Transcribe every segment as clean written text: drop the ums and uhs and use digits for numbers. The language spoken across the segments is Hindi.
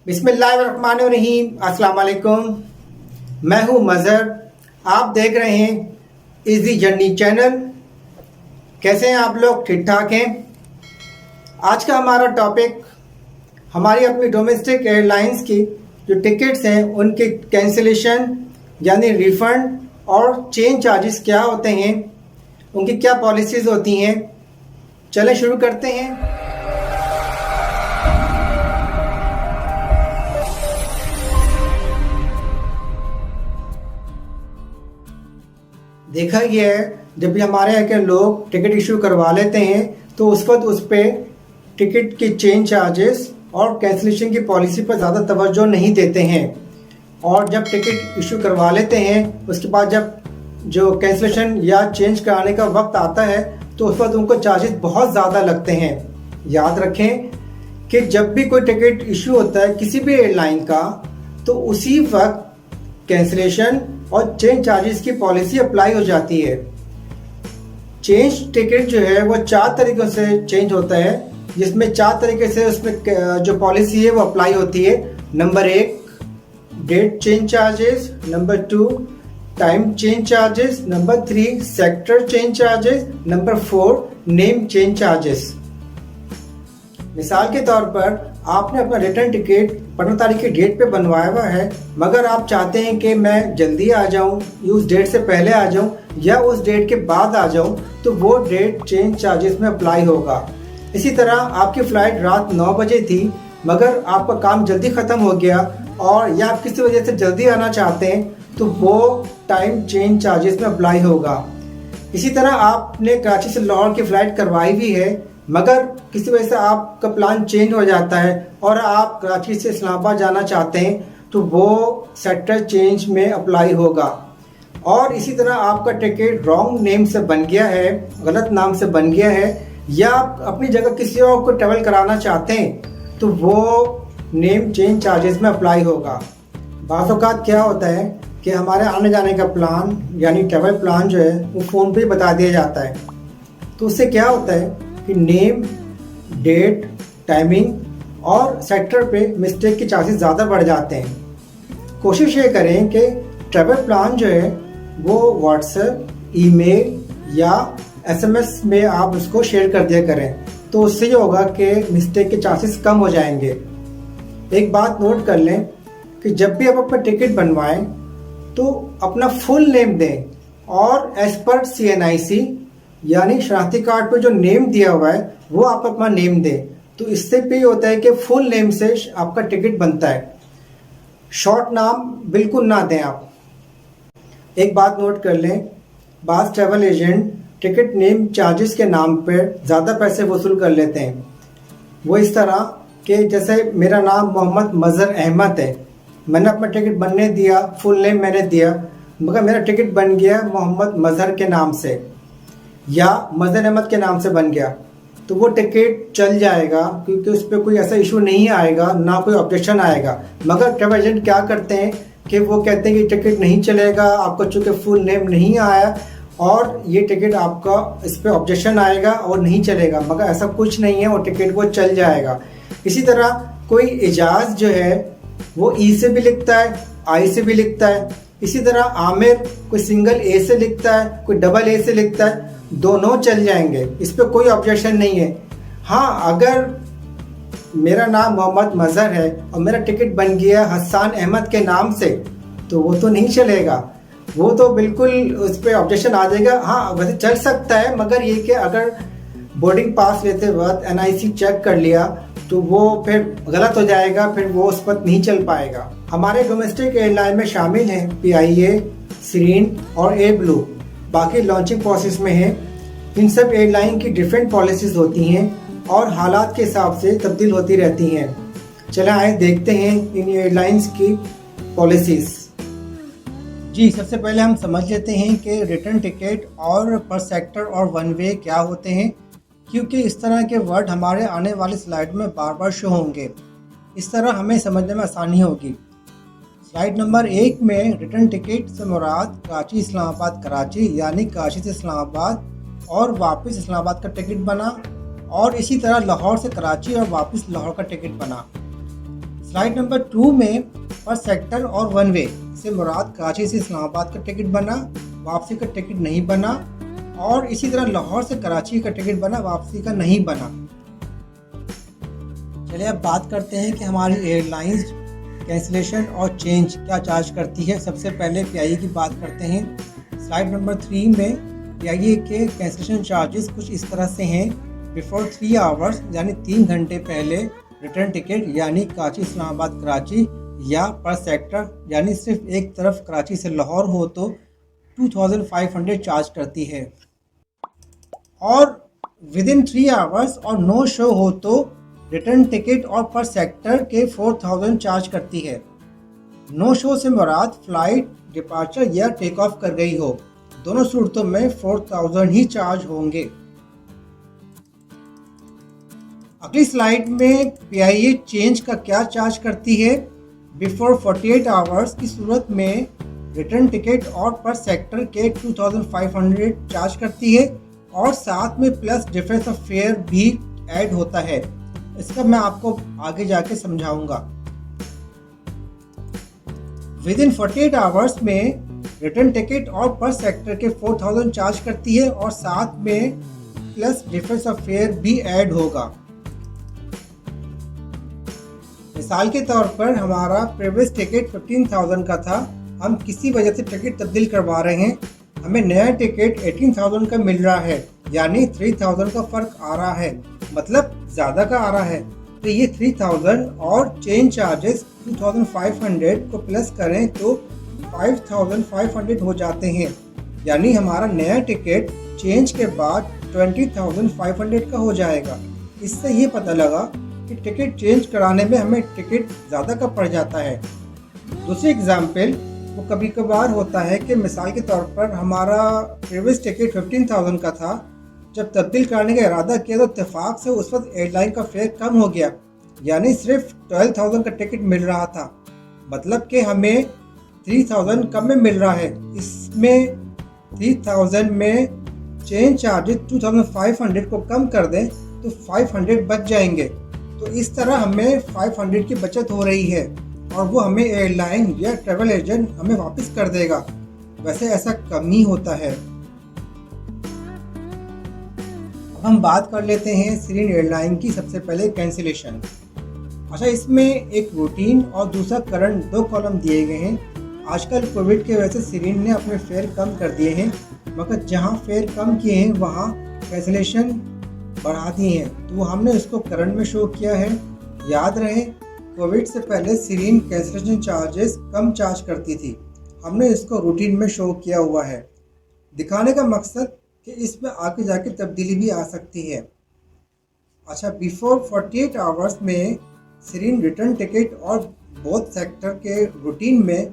बिस्मिल्लाहिर्रहमानिर्रहीम। अस्सलाम वालेकुम। मैं हूं मज़हर। आप देख रहे हैं इजी जर्नी चैनल। कैसे हैं आप लोग? ठीक ठाक हैं। आज का हमारा टॉपिक हमारी अपनी डोमेस्टिक एयरलाइंस की जो टिकट्स हैं उनके कैंसिलेशन यानी रिफ़ंड और चेंज चार्जेस क्या होते हैं, उनकी क्या पॉलिसीज़ होती हैं। चलें शुरू करते हैं। देखा गया है जब भी हमारे यहाँ के लोग टिकट इशू करवा लेते हैं तो उस वक्त उस पर टिकट के चेंज चार्जेस और कैंसिलेशन की पॉलिसी पर ज़्यादा तवज्जो नहीं देते हैं। और जब टिकट इशू करवा लेते हैं उसके बाद जब जो कैंसिलेशन या चेंज कराने का वक्त आता है तो उस वक्त उनको चार्जेस बहुत ज़्यादा लगते हैं। याद रखें कि जब भी कोई टिकट इशू होता है किसी भी एयरलाइन का तो उसी वक्त कैंसिलेशन और चेंज चार्जेस की पॉलिसी अप्लाई हो जाती है। चेंज टिकट जो है वो 4 तरीक़ों से चेंज होता है, जिसमें 4 तरीके से उसमें जो पॉलिसी है वो अप्लाई होती है। Number 1 date change charges, number 2 time change charges, number 3 sector change charges, number 4 name change charges. मिसाल के तौर पर आपने अपना रिटर्न टिकट 15 तारीख की डेट पे बनवाया हुआ है, मगर आप चाहते हैं कि मैं जल्दी आ जाऊं, उस डेट से पहले आ जाऊं या उस डेट के बाद आ जाऊं, तो वो डेट चेंज चार्जेस में अप्लाई होगा। इसी तरह आपकी फ़्लाइट रात 9 बजे थी मगर आपका काम जल्दी ख़त्म हो गया और या आप किसी वजह से जल्दी आना चाहते हैं तो वो टाइम चेंज चार्जेस में अप्लाई होगा। इसी तरह आपने कराची से लाहौर की फ़्लाइट करवाई हुई है मगर किसी वजह से आपका प्लान चेंज हो जाता है और आप कराची से इस्लामाबाद जाना चाहते हैं तो वो सेक्टर चेंज में अप्लाई होगा। और इसी तरह आपका टिकट रॉन्ग नेम से बन गया है, गलत नाम से बन गया है, या आप अपनी जगह किसी और को ट्रेवल कराना चाहते हैं तो वो नेम चेंज चार्जेस में अप्लाई होगा। बाज़ औक़ात क्या होता है कि हमारे आने जाने का प्लान यानी ट्रेवल प्लान जो है वो फ़ोन पे ही बता दिया जाता है, तो उससे क्या होता है कि नेम, डेट, टाइमिंग और सेक्टर पे मिस्टेक के चांसेस ज़्यादा बढ़ जाते हैं। कोशिश ये करें कि ट्रैवल प्लान जो है वो व्हाट्सएप, ईमेल या एसएमएस में आप उसको शेयर कर दिया करें, तो उससे ये होगा कि मिस्टेक के चांसेस कम हो जाएंगे। एक बात नोट कर लें कि जब भी आप अपना टिकट बनवाएं तो अपना फुल नेम दें और एज पर CNIC यानी शनाख्ती कार्ड पे जो नेम दिया हुआ है वो आप अपना नेम दें, तो इससे भी होता है कि फुल नेम से आपका टिकट बनता है। शॉर्ट नाम बिल्कुल ना दें आप। एक बात नोट कर लें, बाज़ travel agent ticket name charges के नाम पर ज़्यादा पैसे वसूल कर लेते हैं। वो इस तरह कि जैसे मेरा नाम मोहम्मद मज़हर अहमद है, मैंने अपना टिकट बनने दिया, फुल नेम मैंने दिया, मगर मेरा टिकट बन गया मोहम्मद मज़हर के नाम से या मज़हर अहमद के नाम से बन गया, तो वो टिकट चल जाएगा क्योंकि उस पर कोई ऐसा इशू नहीं आएगा, ना कोई ऑब्जेक्शन आएगा। मगर ट्रैवल एजेंट क्या करते हैं कि वो कहते हैं कि टिकट नहीं चलेगा, आपका चूँकि फुल नेम नहीं आया और ये टिकट आपका इस पर ऑब्जेक्शन आएगा और नहीं चलेगा, मगर ऐसा कुछ नहीं है, वो टिकट वो चल जाएगा। इसी तरह कोई एजाज जो है वो ई से भी लिखता है, आई से भी लिखता है। इसी तरह आमिर कोई सिंगल ए से लिखता है, कोई डबल ए से लिखता है, दोनों चल जाएंगे, इस पर कोई ऑब्जेक्शन नहीं है। हाँ, अगर मेरा नाम मोहम्मद मज़हर है और मेरा टिकट बन गया हसन अहमद के नाम से तो वो तो नहीं चलेगा, वो तो बिल्कुल उस पर ऑब्जेक्शन आ जाएगा। हाँ, वैसे चल सकता है मगर ये कि अगर बोर्डिंग पास लेते वक्त NIC चेक कर लिया तो वो फिर गलत हो जाएगा, फिर वो उस पर नहीं चल पाएगा। हमारे डोमेस्टिक एयरलाइन में शामिल हैं PIA, सीरीन और एयर ब्लू, बाकी लॉन्चिंग प्रोसेस में है। इन सब एयरलाइन की डिफरेंट पॉलिसीज़ होती हैं और हालात के हिसाब से तब्दील होती रहती हैं। चलें आए देखते हैं इन एयरलाइंस की पॉलिसीज़। जी, सबसे पहले हम समझ लेते हैं कि रिटर्न टिकट और पर सेक्टर और वन वे क्या होते हैं, क्योंकि इस तरह के वर्ड हमारे आने वाली स्लाइड में बार बार शो होंगे। इस तरह हमें समझने में आसानी होगी। स्लाइड नंबर 1 में रिटर्न टिकट से मुराद कराची इस्लामाबाद कराची यानी कराची से इस्लामाबाद और वापस इस्लामाबाद का टिकट बना, और इसी तरह लाहौर से कराची और वापस लाहौर का टिकट बना। स्लाइड नंबर 2 में पर सेक्टर और वन वे से मुराद कराची से इस्लामाबाद का टिकट बना, वापसी का टिकट नहीं बना, और इसी तरह लाहौर से कराची का टिकट बना, वापसी का नहीं बना। चलिए अब बात करते हैं कि हमारी एयरलाइंस कैंसिलेशन और चेंज क्या चार्ज करती है। सबसे पहले पीआईए की बात करते हैं। स्लाइड नंबर 3 में पीआईए के कैंसिलेशन चार्जेस कुछ इस तरह से हैं। बिफोर 3 आवर्स यानी 3 घंटे पहले रिटर्न टिकट यानी कराची इस्लामाबाद कराची या पर सेक्टर यानी सिर्फ एक तरफ कराची से लाहौर हो तो 2500 चार्ज करती है, और विद इन 3 आवर्स और नो शो हो तो रिटर्न टिकट और पर सेक्टर के 4000 चार्ज करती है। नो शो से मुराद फ्लाइट डिपार्चर या टेक ऑफ कर गई हो, दोनों सूरतों में 4000 ही चार्ज होंगे। अगली स्लाइड में पीआईए चेंज का क्या चार्ज करती है। बिफोर 48 आवर्स की सूरत में रिटर्न टिकट और पर सेक्टर के 2500 चार्ज करती है, और साथ में प्लस डिफरेंस ऑफ फेयर भी ऐड होता है। इसका मैं आपको आगे जाके समझाऊंगा। विद इन 48 आवर्स में रिटर्न टिकट और पर सेक्टर के 4000 चार्ज करती है, और साथ में प्लस डिफरेंस ऑफ फेयर भी ऐड होगा। मिसाल के तौर पर हमारा प्रीवियस टिकट 15,000 का था, हम किसी वजह से टिकट तब्दील करवा रहे हैं, हमें नया टिकट 18,000 का मिल रहा है, यानी 3,000 का फ़र्क आ रहा है, मतलब ज़्यादा का आ रहा है। तो ये 3000 और चेंज चार्जेस 2500 को प्लस करें तो 5500 हो जाते हैं, यानी हमारा नया टिकट चेंज के बाद 20,500 का हो जाएगा। इससे ये पता लगा कि टिकट चेंज कराने में हमें टिकट ज़्यादा का पड़ जाता है। दूसरी एग्जाम्पल वो कभी कभार होता है कि मिसाल के तौर पर हमारा प्रीवियस टिकट 15,000 का था, जब तब्दील करने का इरादा किया तो इत्तेफाक से उस वक्त एयरलाइन का फेयर कम हो गया, यानी सिर्फ 12,000 का टिकट मिल रहा था, मतलब कि हमें 3,000 कम में मिल रहा है। इसमें 3,000 में चेंज चार्जेस 2,500 को कम कर दें तो 500 बच जाएंगे। तो इस तरह हमें 500 की बचत हो रही है, और वो हमें एयरलाइन या ट्रैवल एजेंट हमें वापस कर देगा। वैसे ऐसा कम ही होता है। हम बात कर लेते हैं सीरियन एयरलाइन की सबसे पहले कैंसिलेशन। अच्छा, इसमें एक रूटीन और दूसरा करंट 2 कॉलम दिए गए हैं। आजकल कोविड की वजह से सीरियन ने अपने फेयर कम कर दिए हैं, मगर जहां फेयर कम किए हैं वहां कैंसिलेशन बढ़ा दिए हैं, तो हमने इसको करंट में शो किया है। याद रहे कोविड से पहले सीरियन कैंसिलेशन चार्जेस कम चार्ज करती थी, हमने इसको रूटीन में शो किया हुआ है, दिखाने का मकसद कि इसमें आगे जाके तब्दीली भी आ सकती है। अच्छा, बिफोर 48 आवर्स में सीरियन रिटर्न टिकट और बोथ सेक्टर के रूटीन में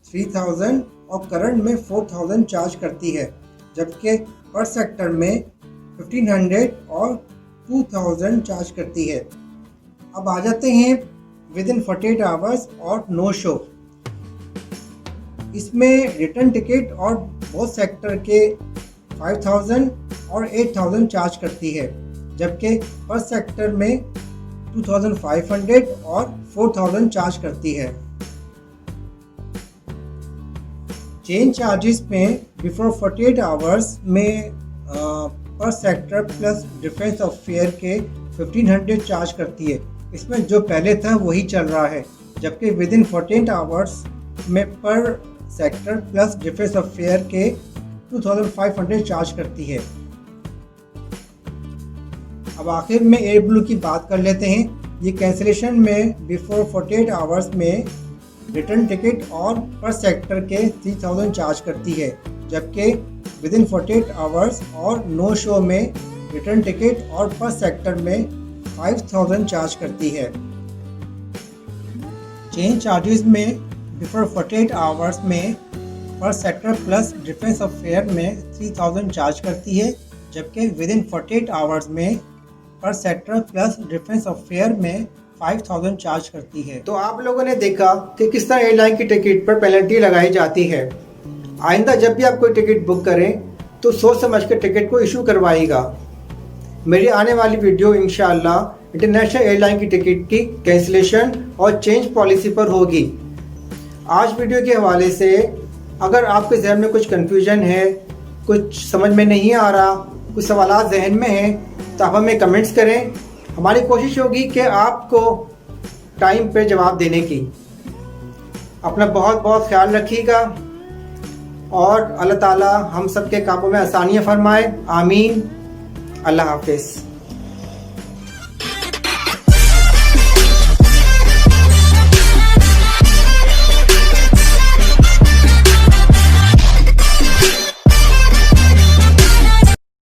3000 और करंट में 4000 चार्ज करती है, जबकि पर सेक्टर में 1500 और 2000 चार्ज करती है। अब आ जाते हैं विद इन 48 आवर्स और नो शो। इसमें रिटर्न टिकट और बोथ सेक्टर के 5000 और 8000 चार्ज करती है, जबकि पर सेक्टर में 2500 और 4000 चार्ज करती है। चेंज चार्जेस में बिफोर 48 आवर्स में पर sector plus difference of fair के 1500 चार्ज करती है। इसमें जो पहले था वही चल रहा है, जबकि विद इन 48 आवर्स में पर sector plus difference of fair के 2500 चार्ज करती है। अब आखिर में एयर ब्लू की बात कर लेते हैं। ये कैंसिलेशन में बिफोर 48 आवर्स में रिटर्न टिकट और पर सेक्टर के 3000 चार्ज करती है, जबकि विद इन 48 आवर्स और नो शो में रिटर्न टिकट और पर सेक्टर में 5000 चार्ज करती है। चेंज चार्जेस में बिफोर 48 आवर्स में पर sector plus difference of fair में 3000 चार्ज करती है, जबकि विद इन 48 आवर्स में पर sector plus difference of fair में 5000 चार्ज करती है। तो आप लोगों ने देखा कि किस तरह एयरलाइन की टिकट पर पेनल्टी लगाई जाती है। आइंदा जब भी आप कोई टिकट बुक करें तो सोच समझ कर टिकट को इशू करवाइएगा। मेरी आने वाली वीडियो इंशाअल्लाह इंटरनेशनल एयरलाइन की टिकट की कैंसिलेशन और चेंज पॉलिसी पर होगी। आज वीडियो के हवाले से अगर आपके जहन में कुछ कन्फ्यूजन है, कुछ समझ में नहीं आ रहा, कुछ सवाल जहन में हैं, तो आप हमें कमेंट्स करें। हमारी कोशिश होगी कि आपको टाइम पे जवाब देने की। अपना बहुत बहुत ख्याल रखिएगा और अल्लाह ताला हम सब के कामों में आसानियाँ फरमाए। आमीन। अल्लाह हाफिज़।